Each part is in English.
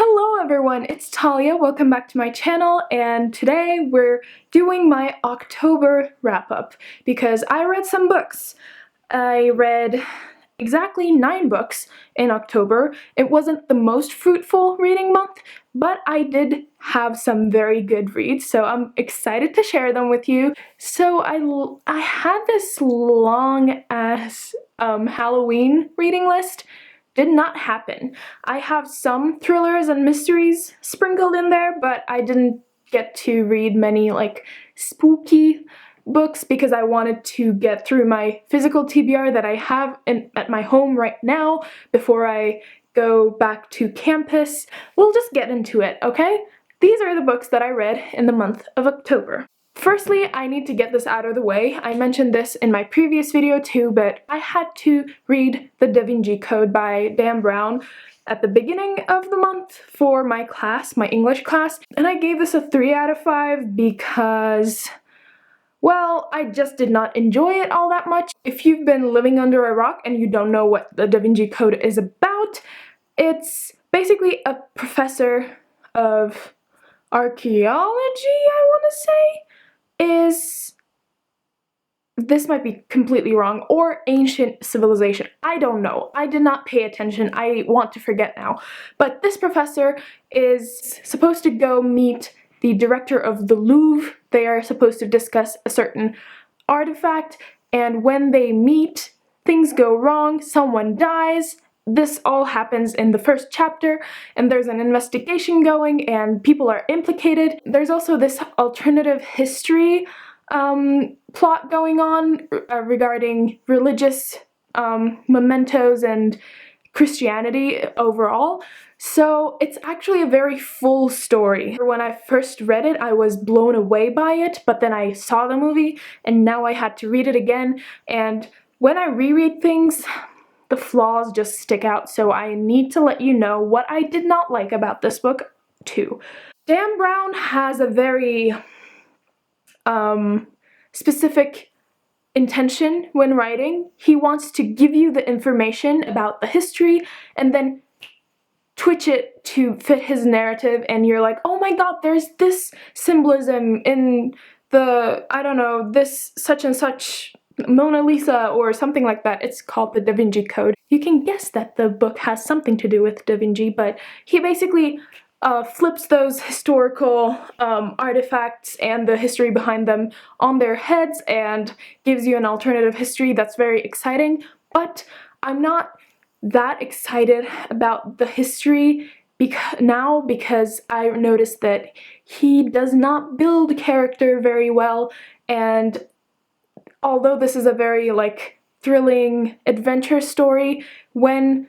Hello everyone, it's Talia. Welcome back to my channel, and today we're doing my October wrap-up because I read some books. I read exactly 9 books in October. It wasn't the most fruitful reading month, but I did have some very good reads, so I'm excited to share them with you. So I had this long-ass Halloween reading list. Did not happen. I have some thrillers and mysteries sprinkled in there, but I didn't get to read many like spooky books because I wanted to get through my physical TBR that I have at my home right now before I go back to campus. We'll just get into it, okay? These are the books that I read in the month of October. Firstly, I need to get this out of the way. I mentioned this in my previous video too, but I had to read the DaVinci Code by Dan Brown at the beginning of the month for my class, my English class, and I gave this a 3 out of 5 because, well, I just did not enjoy it all that much. If you've been living under a rock and you don't know what the DaVinci Code is about, it's basically a professor of archaeology, I want to say? This might be completely wrong, or ancient civilization. I don't know. I did not pay attention. I want to forget now. But this professor is supposed to go meet the director of the Louvre. They are supposed to discuss a certain artifact, and when they meet, things go wrong, someone dies. This all happens in the first chapter, and there's an investigation going, and people are implicated. There's also this alternative history plot going on regarding religious mementos and Christianity overall. So it's actually a very full story. When I first read it, I was blown away by it, but then I saw the movie, and now I had to read it again, and when I reread things, the flaws just stick out, so I need to let you know what I did not like about this book, too. Dan Brown has a very specific intention when writing. He wants to give you the information about the history and then twitch it to fit his narrative, and you're like, oh my god, there's this symbolism in the, I don't know, this such and such Mona Lisa or something like that. It's called the DaVinci Code. You can guess that the book has something to do with Da Vinci, but he basically flips those historical artifacts and the history behind them on their heads and gives you an alternative history that's very exciting. But I'm not that excited about the history now because I noticed that he does not build character very well, and although this is a very like thrilling adventure story, when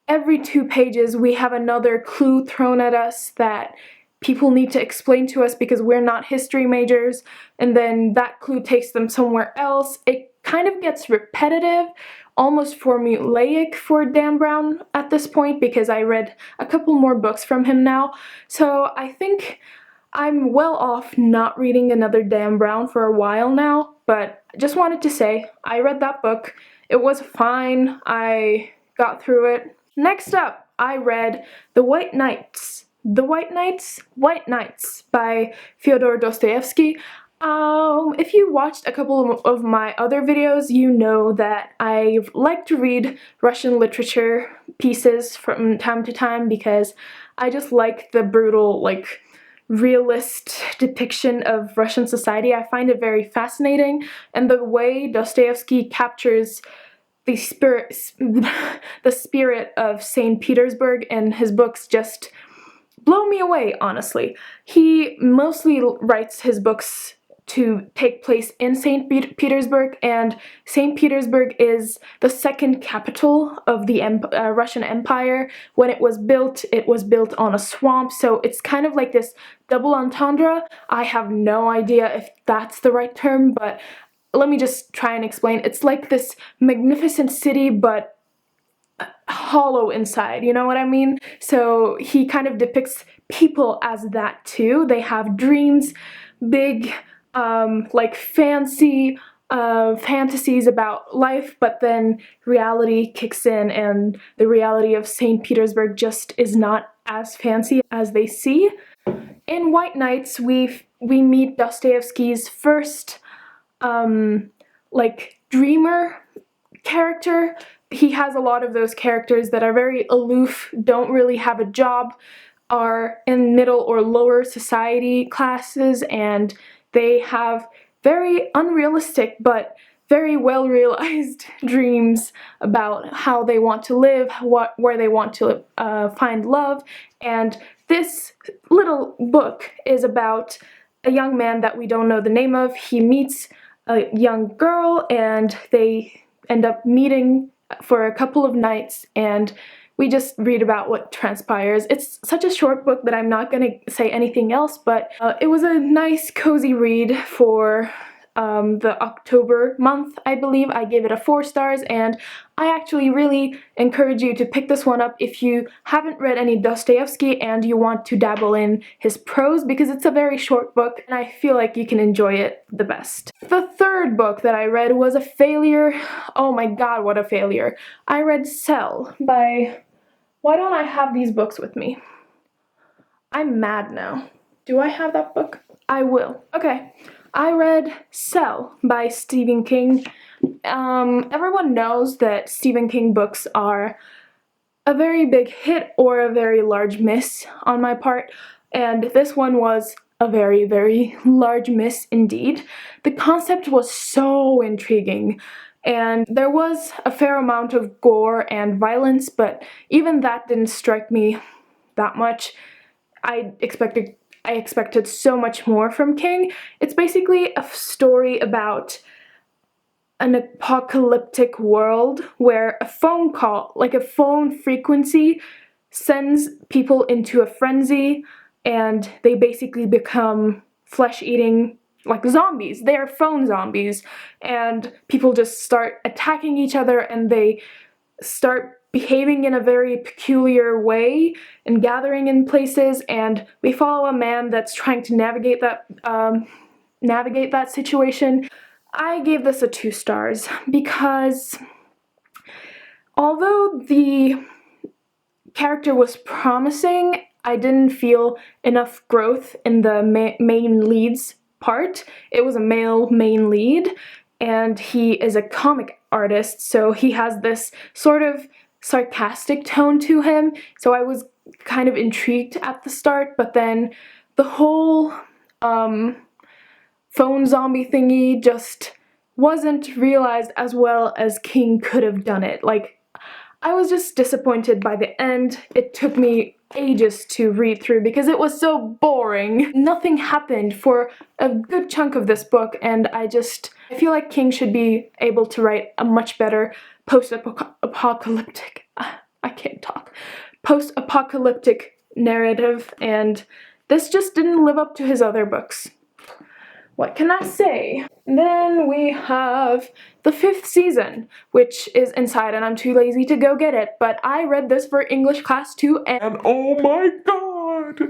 every 2 pages we have another clue thrown at us that people need to explain to us because we're not history majors, and then that clue takes them somewhere else, it kind of gets repetitive, almost formulaic for Dan Brown at this point because I read a couple more books from him now. So I think I'm well off not reading another Dan Brown for a while now, but just wanted to say, I read that book. It was fine. I got through it. Next up, I read The White Knights. White Knights by Fyodor Dostoevsky. If you watched a couple of my other videos, you know that I like to read Russian literature pieces from time to time because I just like the brutal, like, realist depiction of Russian society. I find it very fascinating, and the way Dostoevsky captures the spirit of St. Petersburg in his books just blow me away, honestly. He mostly writes his books to take place in St. Petersburg, and St. Petersburg is the second capital of the Russian Empire. When it was built on a swamp, so it's kind of like this double entendre. I have no idea if that's the right term, but let me just try and explain. It's like this magnificent city, but hollow inside, you know what I mean? So he kind of depicts people as that too. They have dreams, big, like fancy fantasies about life, but then reality kicks in, and the reality of St. Petersburg just is not as fancy as they see. In White Nights, we meet Dostoevsky's first like dreamer character. He has a lot of those characters that are very aloof, don't really have a job, are in middle or lower society classes, and they have very unrealistic but very well realized dreams about how they want to live, where they want to find love. And this little book is about a young man that we don't know the name of. He meets a young girl and they end up meeting for a couple of nights, and we just read about what transpires. It's such a short book that I'm not going to say anything else, but it was a nice cozy read for the October month, I believe. I gave it a 4 stars, and I actually really encourage you to pick this one up if you haven't read any Dostoevsky and you want to dabble in his prose, because it's a very short book and I feel like you can enjoy it the best. The third book that I read was a failure. Oh my god, what a failure. I read Cell by... Why don't I have these books with me? I'm mad now. Do I have that book? I will. Okay. I read Cell by Stephen King. Everyone knows that Stephen King books are a very big hit or a very large miss on my part, and this one was a very, very large miss indeed. The concept was so intriguing, and there was a fair amount of gore and violence, but even that didn't strike me that much. I expected so much more from King. It's basically a story about an apocalyptic world where a phone call, like a phone frequency, sends people into a frenzy, and they basically become flesh-eating, like zombies. They are phone zombies, and people just start attacking each other, and they start behaving in a very peculiar way and gathering in places, and we follow a man that's trying to navigate that situation. I gave this a 2 stars because although the character was promising, I didn't feel enough growth in the main lead's part. It was a male main lead, and he is a comic artist, so he has this sort of sarcastic tone to him, so I was kind of intrigued at the start, but then the whole phone zombie thingy just wasn't realized as well as King could have done it. Like, I was just disappointed by the end. It took me ages to read through because it was so boring. Nothing happened for a good chunk of this book, and I feel like King should be able to write a much better post-apocalyptic narrative, and this just didn't live up to his other books. What can I say? Then we have the 5th season, which is inside, and I'm too lazy to go get it, but I read this for English class too, and oh my god!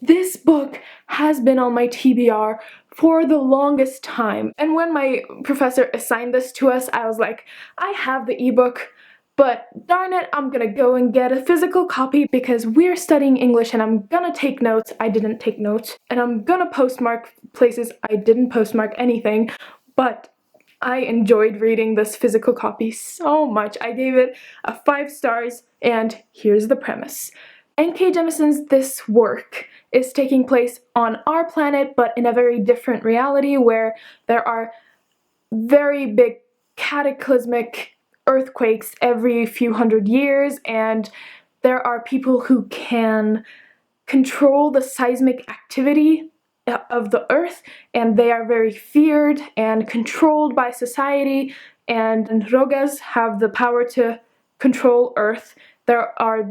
This book has been on my TBR for the longest time, and when my professor assigned this to us, I was like, I have the ebook, but darn it, I'm gonna go and get a physical copy because we're studying English and I'm gonna take notes. I didn't take notes. And I'm gonna postmark places. I didn't postmark anything, but I enjoyed reading this physical copy so much. I gave it a 5 stars, and here's the premise. N.K. Jemisin's this work is taking place on our planet, but in a very different reality where there are very big cataclysmic earthquakes every few hundred years, and there are people who can control the seismic activity of the earth, and they are very feared and controlled by society, and Rogas have the power to control earth. There are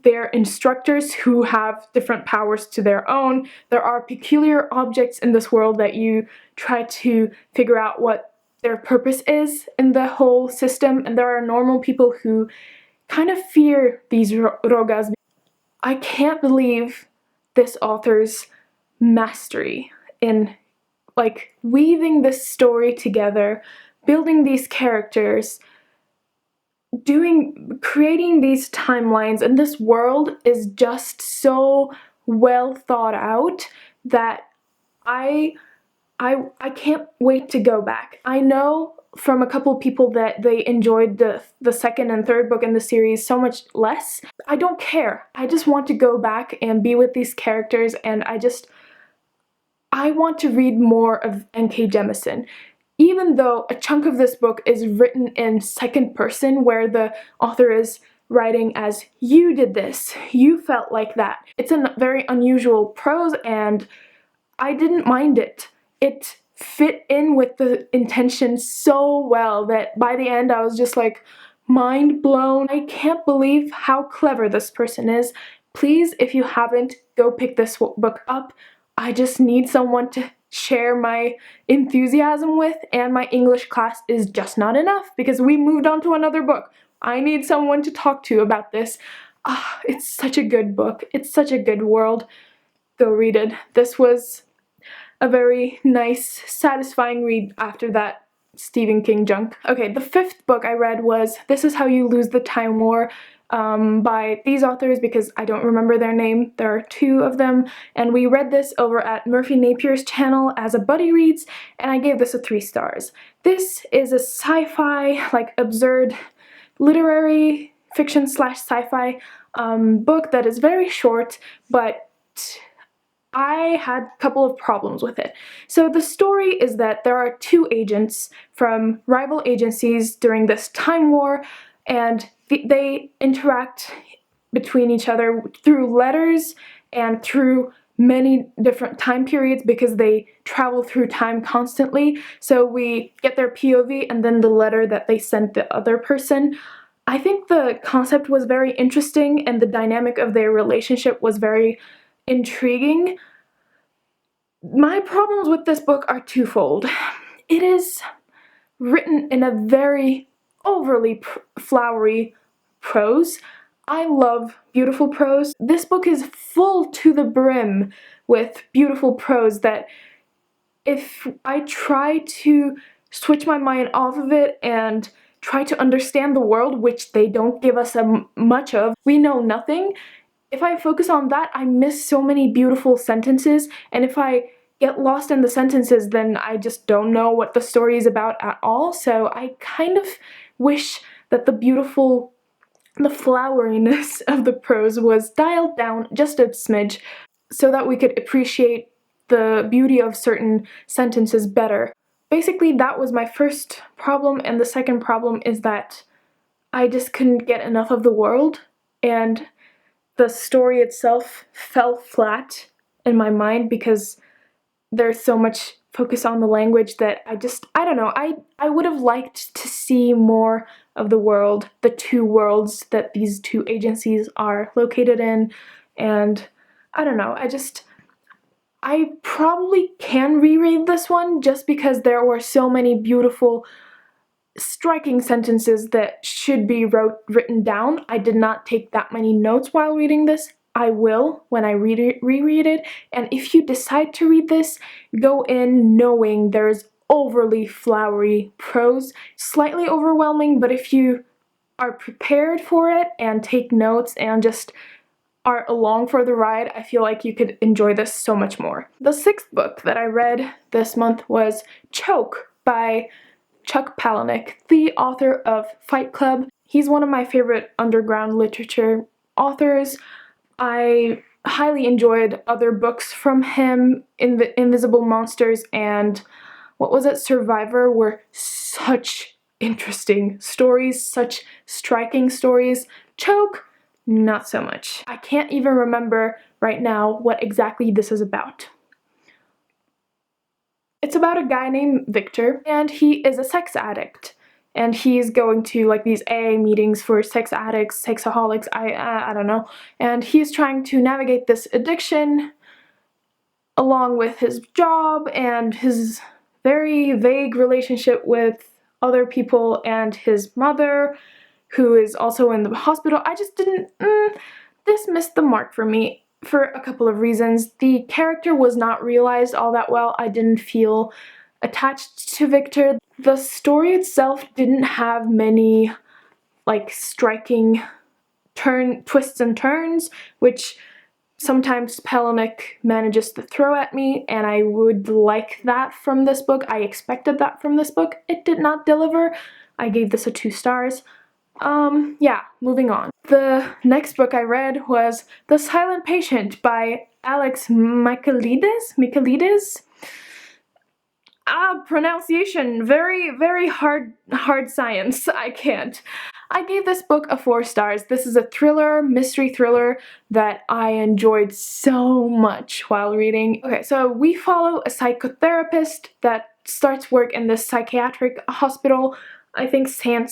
their instructors who have different powers to their own. There are peculiar objects in this world that you try to figure out what their purpose is in the whole system, and there are normal people who kind of fear these Rogas. I can't believe this author's mastery in like weaving this story together, building these characters, creating these timelines and this world is just so well thought out that I can't wait to go back. I know from a couple of people that they enjoyed the second and third book in the series so much less. I don't care. I just want to go back and be with these characters, and I want to read more of N.K. Jemisin. Even though a chunk of this book is written in second person, where the author is writing as, you did this, you felt like that. It's a very unusual prose, and I didn't mind it. It fit in with the intention so well that by the end I was just like, mind blown. I can't believe how clever this person is. Please, if you haven't, go pick this book up. I just need someone to share my enthusiasm with, and my English class is just not enough because we moved on to another book. I need someone to talk to about this. It's such a good book. It's such a good world. Go read it. This was a very nice, satisfying read after that Stephen King junk. Okay, the fifth book I read was This Is How You Lose the Time War, by these authors because I don't remember their name. There are two of them, and we read this over at Murphy Napier's channel as a buddy reads, and I gave this a 3 stars. This is a sci-fi, like absurd literary fiction slash sci-fi book that is very short, but I had a couple of problems with it. So the story is that there are 2 agents from rival agencies during this time war, and they interact between each other through letters and through many different time periods because they travel through time constantly. So we get their POV and then the letter that they sent the other person. I think the concept was very interesting and the dynamic of their relationship was very intriguing. My problems with this book are twofold. It is written in a very overly flowery prose. I love beautiful prose. This book is full to the brim with beautiful prose that if I try to switch my mind off of it and try to understand the world, which they don't give us much of, we know nothing. If I focus on that, I miss so many beautiful sentences, and if I get lost in the sentences, then I just don't know what the story is about at all. So I kind of wish that the floweriness of the prose was dialed down just a smidge so that we could appreciate the beauty of certain sentences better. Basically, that was my first problem, and the second problem is that I just couldn't get enough of the world, and the story itself fell flat in my mind because there's so much focus on the language that I don't know, I would have liked to see more of the world, the 2 worlds that these 2 agencies are located in, and I don't know, I probably can reread this one just because there were so many beautiful, striking sentences that should be written down. I did not take that many notes while reading this. I will when I reread it, and if you decide to read this, go in knowing there's overly flowery prose, slightly overwhelming, but if you are prepared for it and take notes and just are along for the ride, I feel like you could enjoy this so much more. The 6th book that I read this month was Choke by Chuck Palahniuk, the author of Fight Club. He's one of my favorite underground literature authors. I highly enjoyed other books from him. Invisible Monsters and what was it, Survivor, were such interesting stories, such striking stories. Choke, not so much. I can't even remember right now what exactly this is about. It's about a guy named Victor, and he is a sex addict. And he's going to like these AA meetings for sex addicts, sexaholics, I don't know. And he's trying to navigate this addiction along with his job and his very vague relationship with other people and his mother, who is also in the hospital. I just didn't, this missed the mark for me for a couple of reasons. The character was not realized all that well. I didn't feel attached to Victor. The story itself didn't have many like striking twists and turns, which sometimes Palahniuk manages to throw at me, and I would like that from this book. I expected that from this book. It did not deliver. I gave this a 2 stars. Yeah, moving on. The next book I read was The Silent Patient by Alex Michaelides. Pronunciation, very hard science. I can't. I gave this book a 4 stars. This is a thriller, mystery thriller that I enjoyed so much while reading. Okay, so we follow a psychotherapist that starts work in this psychiatric hospital. I think Saint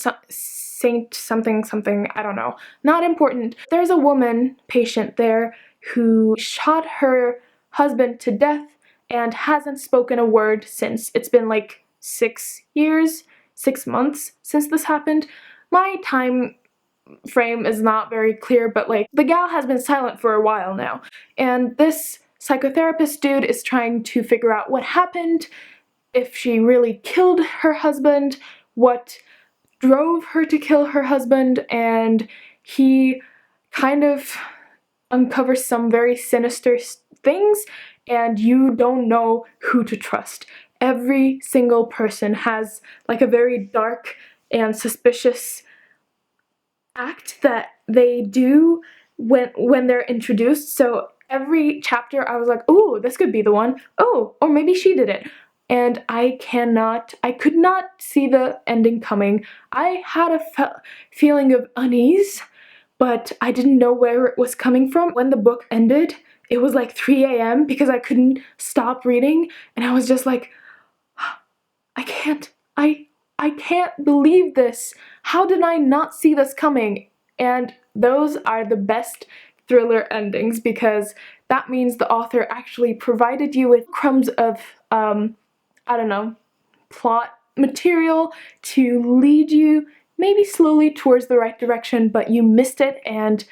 something, I don't know. Not important. There's a woman patient there who shot her husband to death and hasn't spoken a word since. It's been like 6 months since this happened. My time frame is not very clear, but like the gal has been silent for a while now. And this psychotherapist dude is trying to figure out what happened, if she really killed her husband, what drove her to kill her husband, and he kind of uncovers some very sinister things, and you don't know who to trust. Every single person has like a very dark and suspicious act that they do when they're introduced. So every chapter I was like, ooh, this could be the one. Oh, or maybe she did it. And I could not see the ending coming. I had a feeling of unease, but I didn't know where it was coming from. When the book ended, it was like 3 a.m. because I couldn't stop reading, and I was just like, I can't believe this. How did I not see this coming? And those are the best thriller endings, because that means the author actually provided you with crumbs of, I don't know, plot material to lead you maybe slowly towards the right direction, but you missed it, and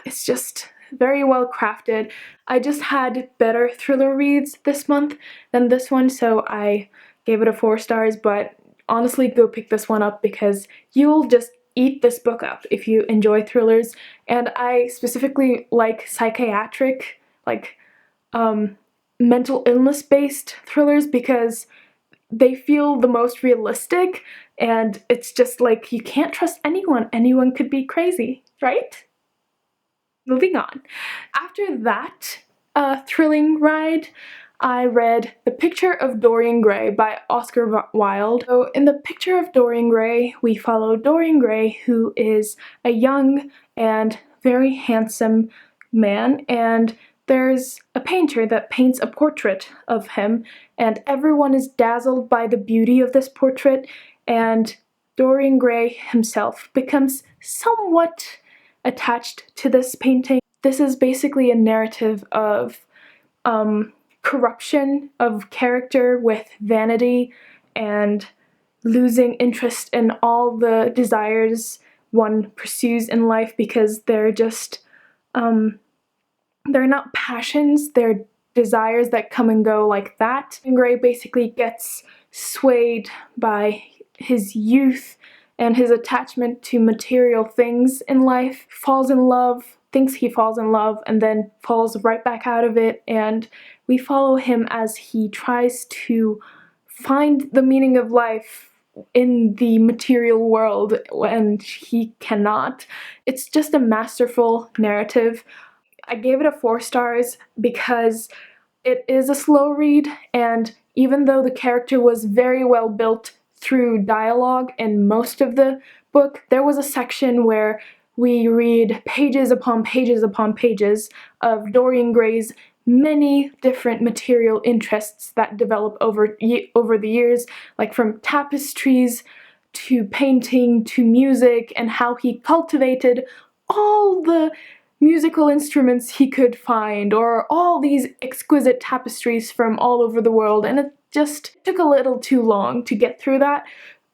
it's just very well crafted. I just had better thriller reads this month than this one, so I gave it a 4 stars, but honestly, go pick this one up because you'll just eat this book up if you enjoy thrillers. And I specifically like psychiatric, like mental illness based thrillers, because they feel the most realistic, and it's just like you can't trust anyone. Anyone could be crazy, right? Moving on. After that thrilling ride, I read The Picture of Dorian Gray by Oscar Wilde. So in The Picture of Dorian Gray, we follow Dorian Gray, who is a young and very handsome man, and there's a painter that paints a portrait of him, and everyone is dazzled by the beauty of this portrait, and Dorian Gray himself becomes somewhat attached to this painting. This is basically a narrative of corruption of character with vanity and losing interest in all the desires one pursues in life, because they're just they're not passions, they're desires that come and go like that. And Gray basically gets swayed by his youth and his attachment to material things in life, falls in love, thinks he falls in love, and then falls right back out of it, and we follow him as he tries to find the meaning of life in the material world, and he cannot. It's just a masterful narrative. I gave it a 4 stars because it is a slow read, and even though the character was very well built through dialogue in most of the book, there was a section where we read pages upon pages upon pages of Dorian Gray's many different material interests that develop over the years, like from tapestries to painting to music, and how he cultivated all the musical instruments he could find, or all these exquisite tapestries from all over the world, and it just took a little too long to get through that.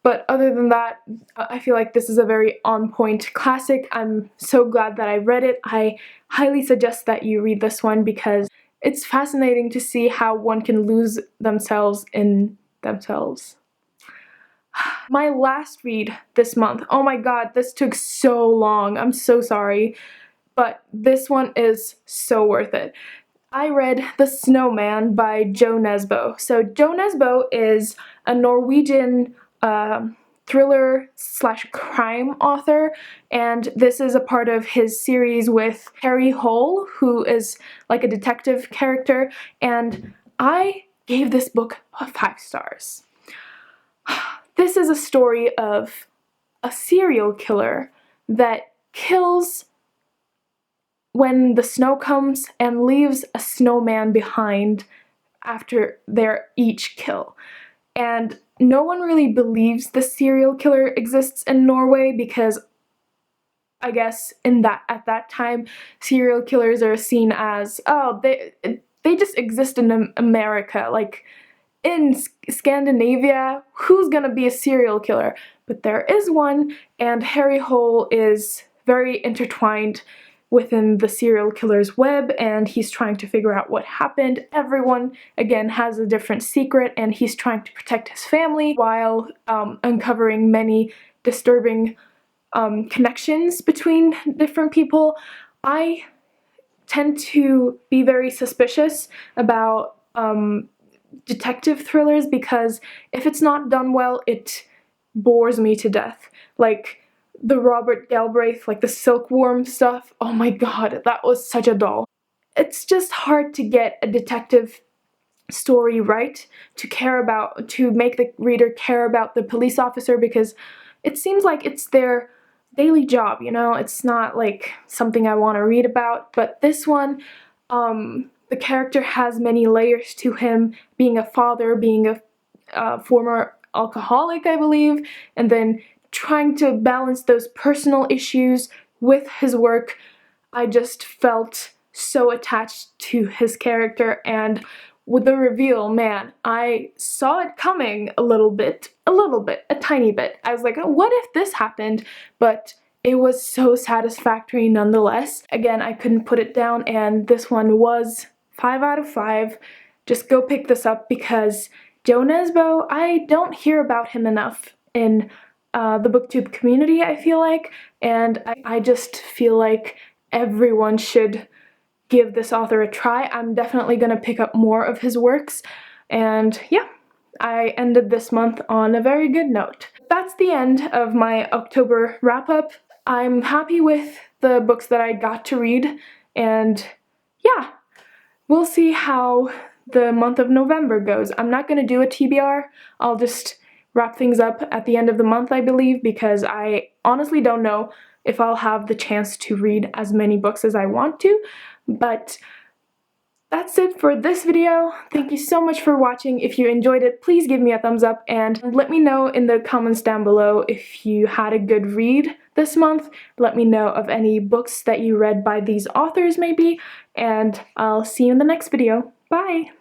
But other than that, I feel like this is a very on-point classic. I'm so glad that I read it. I highly suggest that you read this one because it's fascinating to see how one can lose themselves in themselves. My last read this month. Oh my god, this took so long. I'm so sorry. But this one is so worth it. I read The Snowman by Jo Nesbø. So Jo Nesbø is a Norwegian thriller slash crime author, and this is a part of his series with Harry Hole, who is like a detective character, and I gave this book 5 stars. This is a story of a serial killer that kills when the snow comes and leaves a snowman behind after their each kill. And no one really believes the serial killer exists in Norway because I guess at that time serial killers are seen as, oh, they just exist in America, like in Scandinavia, who's gonna be a serial killer? But there is one, and Harry Hole is very intertwined within the serial killer's web, and he's trying to figure out what happened. Everyone, again, has a different secret, and he's trying to protect his family while uncovering many disturbing connections between different people. I tend to be very suspicious about detective thrillers because if it's not done well, it bores me to death. Like the Robert Galbraith, like the silkworm stuff, oh my god, that was such a doll. It's just hard to get a detective story right, to make the reader care about the police officer, because it seems like it's their daily job, you know? It's not like something I want to read about, but this one, the character has many layers to him, being a father, being a former alcoholic, I believe, and then trying to balance those personal issues with his work. I just felt so attached to his character, and with the reveal, man, I saw it coming a little bit, a tiny bit. I was like, oh, what if this happened? But it was so satisfactory nonetheless. Again, I couldn't put it down, and this one was 5 out of 5. Just go pick this up because Jo Nesbø, I don't hear about him enough in the booktube community, I feel like, and I just feel like everyone should give this author a try. I'm definitely gonna pick up more of his works, and yeah, I ended this month on a very good note. That's the end of my October wrap-up. I'm happy with the books that I got to read, and yeah, we'll see how the month of November goes. I'm not gonna do a TBR, I'll just wrap things up at the end of the month, I believe, because I honestly don't know if I'll have the chance to read as many books as I want to, but that's it for this video. Thank you so much for watching. If you enjoyed it, please give me a thumbs up and let me know in the comments down below if you had a good read this month. Let me know of any books that you read by these authors maybe, and I'll see you in the next video. Bye!